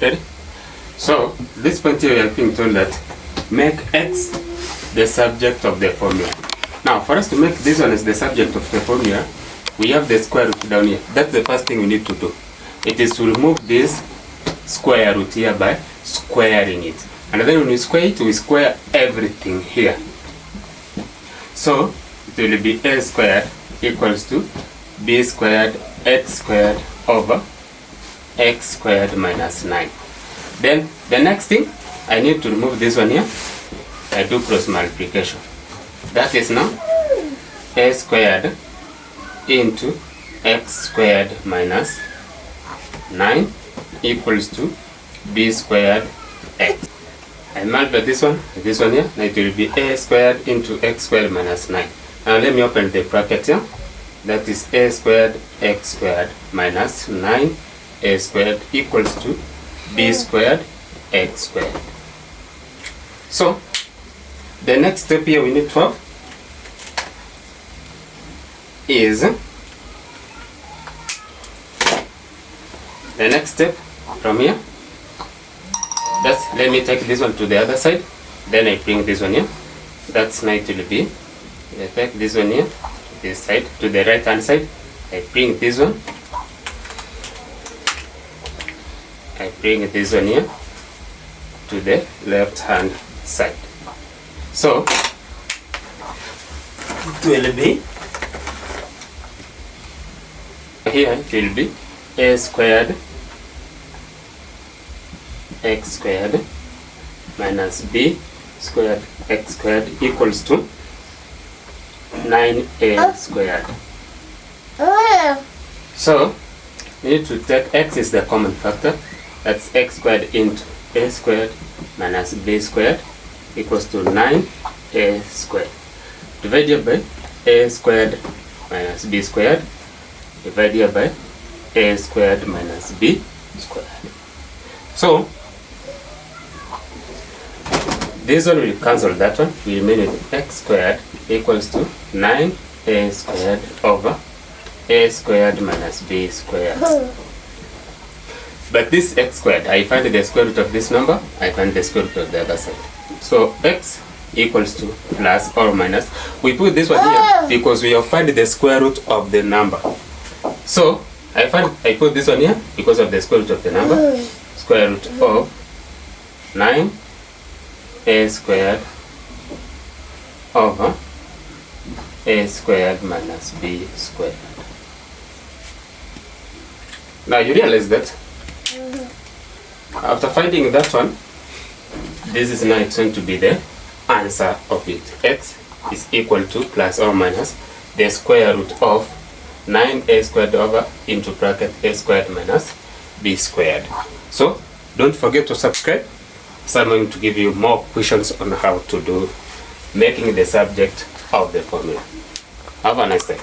Ready? So this point here we are being told that make x the subject of the formula. Now for us to make this one as the subject of the formula, we have the square root down here. That's the first thing we need to do. It is to remove this square root here by squaring it. And then when we square it, we square everything here. So it will be a squared equals to b squared x squared over x squared minus 9. Then the next thing, I need to remove this one here. I do cross multiplication. That is now a squared into x squared minus 9 equals to b squared x. I multiply this one here. Now it will be a squared into x squared minus 9. Now let me open the bracket here. That is a squared x squared minus 9 a squared equals to b squared x squared. So the next step here we need to have is the next step from here. Just let me take this one to the other side, then I bring this one here. That's now it will be, I take this one here, this side, to the right hand side. I bring this one, I bring this one here to the left hand side. So it will be, here it will be a squared x squared minus b squared x squared equals to 9a squared. So we need to take x is the common factor. That's x squared into a squared minus b squared equals to 9a squared divided by a squared minus b squared divided by a squared minus b squared. So this one will cancel that one. We remain with x squared equals to 9a squared over a squared minus b squared. But this x squared, I find the square root of this number, I find the square root of the other side. So x equals to plus or minus. We put this one here because we have found the square root of the number. So I put this one here because of the square root of the number. Square root of 9a squared over a squared minus b squared. Now you realize that after finding that one, this is now going to be the answer of it. X is equal to plus or minus the square root of 9a squared over into bracket a squared minus b squared. So don't forget to subscribe. So I'm going to give you more questions on how to do making the subject of the formula. Have a nice day.